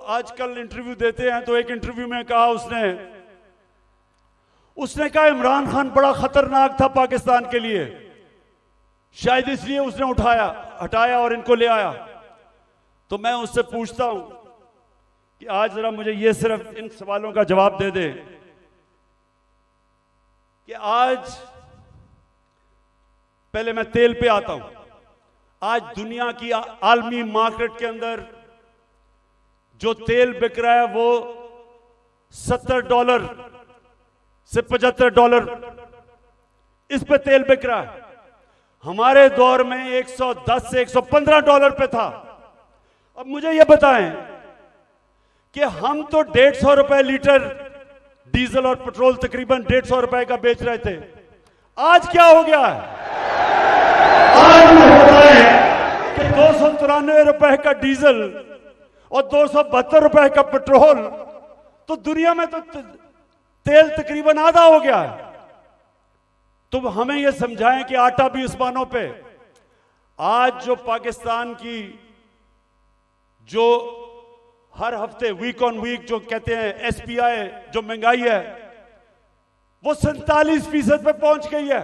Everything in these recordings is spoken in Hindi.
आजकल इंटरव्यू देते हैं, तो एक इंटरव्यू में कहा उसने कहा इमरान खान बड़ा खतरनाक था पाकिस्तान के लिए, शायद इसलिए उसने हटाया और इनको ले आया। तो मैं उससे पूछता हूं कि आज जरा मुझे ये सिर्फ इन सवालों का जवाब दे दे कि आज, पहले मैं तेल पे आता हूं, आज दुनिया की आलमी मार्केट के अंदर जो तेल बिक रहा है वो $70 से $75 इस पे तेल बिक रहा है। हमारे दौर में $110 से $115 पे था। अब मुझे यह बताएं कि हम तो 150 रुपए लीटर डीजल और पेट्रोल तकरीबन 150 रुपए का बेच रहे थे, आज क्या हो गया है? आज हो रहा है कि 293 रुपए का डीजल और 272 रुपए का पेट्रोल, तो दुनिया में तो तेल तकरीबन आधा हो गया है। तो हमें यह समझाएं कि आटा भी उस्मानों पे। आज जो पाकिस्तान की जो हर हफ्ते वीक ऑन वीक जो कहते हैं एसपीआई जो महंगाई है वो 47% पे पहुंच गई है।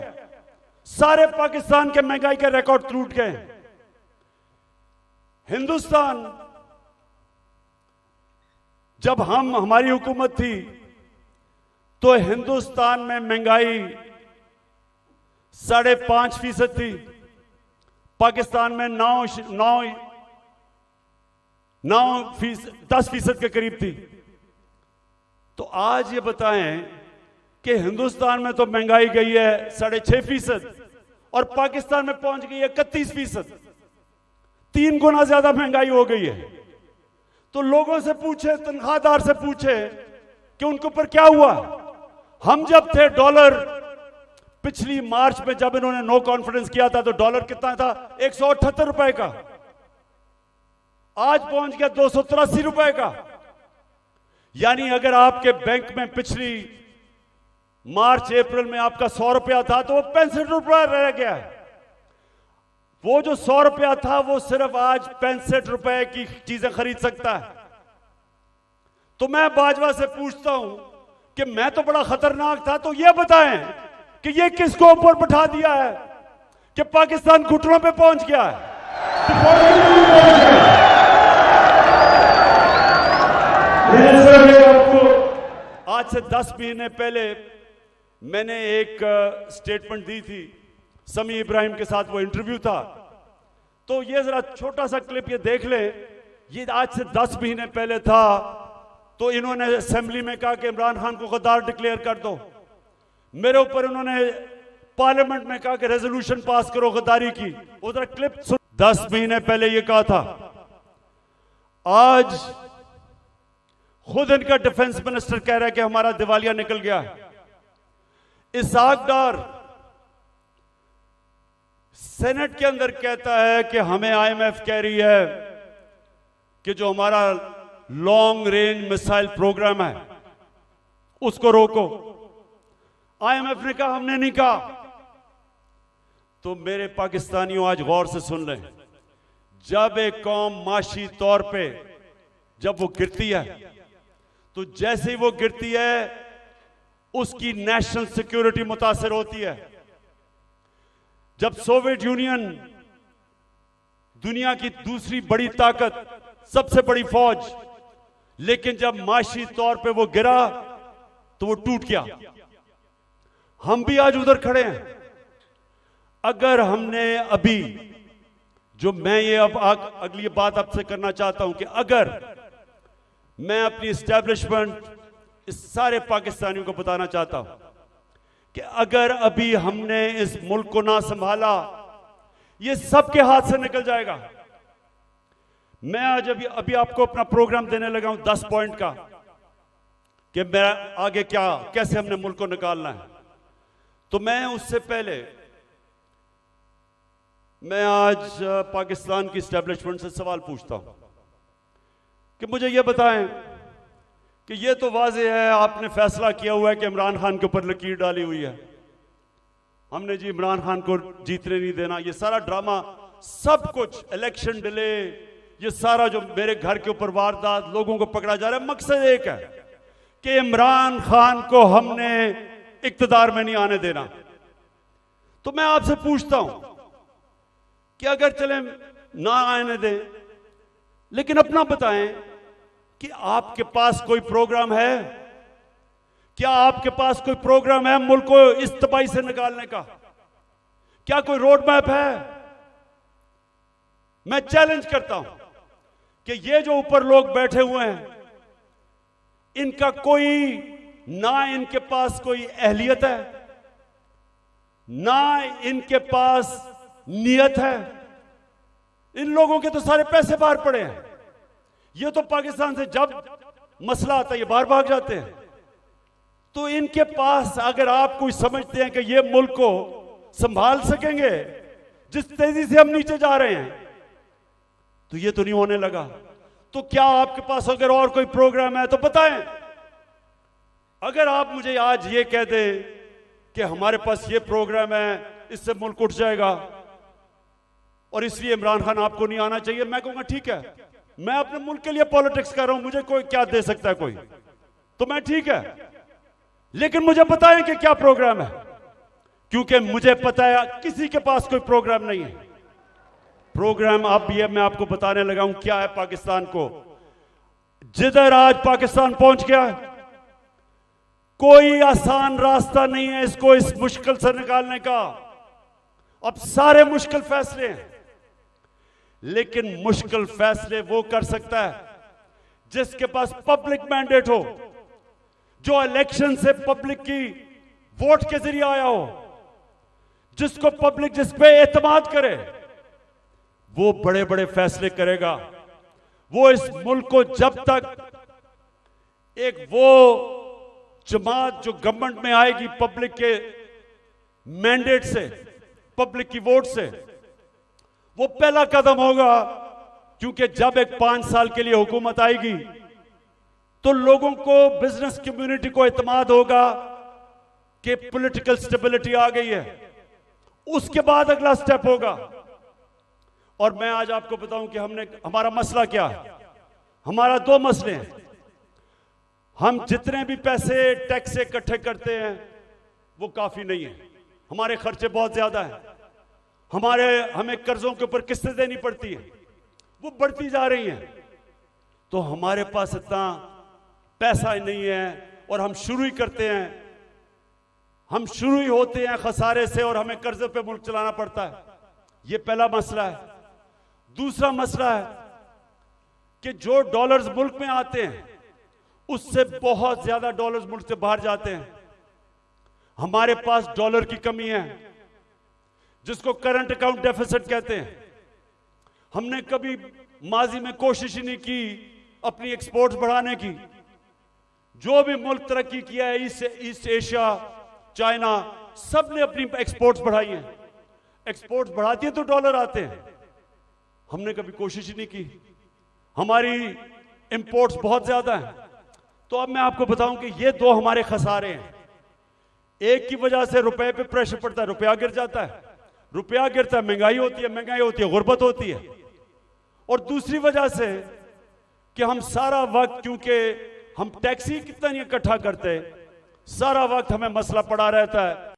सारे पाकिस्तान के महंगाई के रिकॉर्ड टूट गए। हिंदुस्तान, जब हमारी हुकूमत थी तो हिंदुस्तान में महंगाई 5.5% थी, पाकिस्तान में 10% के करीब थी। तो आज ये बताएं कि हिंदुस्तान में तो महंगाई गई है 6.5% और पाकिस्तान में पहुंच गई है 31%। 3 गुना ज्यादा महंगाई हो गई है। तो लोगों से पूछे, तनख्वाहदार से पूछे कि उनके ऊपर क्या हुआ। हम जब थे डॉलर, पिछली मार्च में जब इन्होंने नो कॉन्फिडेंस किया था तो डॉलर कितना था? 178 रुपए का। आज पहुंच गया 283 रुपए का। यानी अगर आपके बैंक में पिछली मार्च अप्रैल में आपका 100 रुपया था तो वो 65 रुपया रह गया है। वो जो 100 रुपया था वो सिर्फ आज 65 रुपए की चीजें खरीद सकता है। तो मैं बाजवा से पूछता हूं कि मैं तो बड़ा खतरनाक था, तो ये बताएं कि ये किसको ऊपर बैठा दिया है कि पाकिस्तान घुटनों पे पहुंच गया है। आपको आज से 10 महीने पहले मैंने एक स्टेटमेंट दी थी, समी इब्राहिम के साथ वो इंटरव्यू था। तो ये जरा छोटा सा क्लिप ये देख ले। ये आज से 10 महीने पहले था। तो इन्होंने असेंबली में कहा कि इमरान खान को गद्दार डिक्लेयर कर दो। मेरे ऊपर उन्होंने पार्लियामेंट में कहा कि रेजोल्यूशन पास करो गद्दारी की। उधर क्लिप 10 महीने पहले ये कहा था। आज खुद इनका डिफेंस मिनिस्टर कह रहा है कि हमारा दिवालिया निकल गया है। इसहाक डार सेनेट के अंदर कहता है कि हमें आईएमएफ कह रही है कि जो हमारा लॉन्ग रेंज मिसाइल प्रोग्राम है उसको रोको। आईएमएफ ने कहा हमने नहीं कहा। तो मेरे पाकिस्तानियों आज गौर से सुन लें, जब एक कौम माशी तौर पे जब वो गिरती है तो जैसे ही वो गिरती है उसकी नेशनल सिक्योरिटी मुतासिर होती है। जब सोवियत यूनियन दुनिया की दूसरी बड़ी ताकत, सबसे बड़ी फौज, लेकिन जब माशी तौर पे वो गिरा तो वो टूट गया। हम भी आज उधर खड़े हैं। अगर हमने अभी जो मैं ये अब अगली बात आपसे करना चाहता हूं कि अगर मैं अपनी एस्टैब्लिशमेंट इस सारे पाकिस्तानियों को बताना चाहता हूं कि अगर अभी हमने इस मुल्क को ना संभाला ये सबके हाथ से निकल जाएगा। मैं आज अभी आपको अपना प्रोग्राम देने लगा हूं 10 पॉइंट का कि मैं आगे कैसे हमने मुल्क को निकालना है। तो मैं उससे पहले मैं आज पाकिस्तान की एस्टैब्लिशमेंट से सवाल पूछता हूं कि मुझे यह बताएं कि यह तो वाज़ेह है आपने फैसला किया हुआ है कि इमरान खान के ऊपर लकीर डाली हुई है। हमने जी इमरान खान को जीतने नहीं देना, ये सारा ड्रामा, सब कुछ, इलेक्शन डिले, ये सारा जो मेरे घर के ऊपर वारदात, लोगों को पकड़ा जा रहा है, मकसद एक है कि इमरान खान को हमने इक्तदार में नहीं आने देना। तो मैं आपसे पूछता हूं कि अगर चले ना आने दें, लेकिन अपना बताएं कि आपके पास कोई प्रोग्राम है? क्या आपके पास कोई प्रोग्राम है मुल्क को इस तबाही से निकालने का? क्या कोई रोड मैप है? मैं चैलेंज करता हूं कि ये जो ऊपर लोग बैठे हुए हैं, इनका इनके पास कोई अहलियत है, ना इनके पास नियत है। इन लोगों के तो सारे पैसे बाहर पड़े हैं। ये तो पाकिस्तान से जब मसला आता है ये बाहर भाग जाते हैं। तो इनके पास, अगर आप कोई समझते हैं कि ये मुल्क को संभाल सकेंगे जिस तेजी से हम नीचे जा रहे हैं, तो ये तो नहीं होने लगा। तो क्या आपके पास अगर और कोई प्रोग्राम है तो बताएं। अगर आप मुझे आज ये कह दें कि हमारे पास ये प्रोग्राम है, इससे मुल्क उठ जाएगा और इसलिए इमरान खान आपको नहीं आना चाहिए, मैं कहूंगा ठीक है, मैं अपने मुल्क के लिए पॉलिटिक्स कर रहा हूं, मुझे कोई क्या दे सकता है कोई, तो मैं ठीक है। लेकिन मुझे बताएं कि क्या प्रोग्राम है, क्योंकि मुझे पता है किसी के पास कोई प्रोग्राम नहीं है। प्रोग्राम अब ये मैं आपको बताने लगा हूं क्या है पाकिस्तान को। जिधर आज पाकिस्तान पहुंच गया है, कोई आसान रास्ता नहीं है इसको इस मुश्किल से निकालने का। अब सारे मुश्किल फैसले हैं, लेकिन मुश्किल फैसले वो कर सकता है जिसके पास पब्लिक मैंडेट हो, जो इलेक्शन से पब्लिक की वोट के जरिए आया हो, जिसको पब्लिक जिस पे एतमाद करे, वो बड़े बड़े फैसले करेगा। वो इस मुल्क को जब तक एक वो जमात जो गवर्नमेंट में आएगी पब्लिक के मैंडेट से, पब्लिक की वोट से, वो पहला कदम होगा। क्योंकि जब एक 5 साल के लिए हुकूमत आएगी तो लोगों को, बिजनेस कम्युनिटी को एतमाद होगा कि पॉलिटिकल स्टेबिलिटी आ गई है। उसके बाद अगला स्टेप होगा। और मैं आज आपको बताऊं कि हमारा मसला क्या है। हमारा 2 मसले हैं। हम जितने भी पैसे टैक्स से इकट्ठे करते हैं वो काफी नहीं है, हमारे खर्चे बहुत ज्यादा हैं। हमें कर्जों के ऊपर किस्तें देनी पड़ती हैं, वो बढ़ती जा रही हैं। तो हमारे पास इतना पैसा नहीं है और हम शुरू ही करते हैं, हम शुरू ही होते हैं खसारे से और हमें कर्जे पे मुल्क चलाना पड़ता है। ये पहला मसला है। दूसरा मसला है कि जो डॉलर्स मुल्क में आते हैं उससे बहुत ज्यादा डॉलर्स मुल्क से बाहर जाते हैं। हमारे पास डॉलर की कमी है, जिसको करंट अकाउंट डेफिसिट कहते हैं। हमने कभी माजी में कोशिश ही नहीं की अपनी एक्सपोर्ट्स बढ़ाने की। जो भी मुल्क तरक्की किया है, ईस्ट एशिया, चाइना, सब ने अपनी एक्सपोर्ट्स बढ़ाई हैं। एक्सपोर्ट्स बढ़ाती है तो डॉलर आते हैं। हमने कभी कोशिश ही नहीं की। हमारी इंपोर्ट्स बहुत ज्यादा हैं। तो अब मैं आपको बताऊं कि ये 2 हमारे खसारे हैं। एक की वजह से रुपए पे प्रेशर पड़ता है, रुपया गिर जाता है। रुपया गिरता है, महंगाई होती है, गुर्बत होती है। और दूसरी वजह से कि हम सारा वक्त, क्योंकि हम टैक्स ही कितना नहीं इकट्ठा करते, सारा वक्त हमें मसला पड़ा रहता है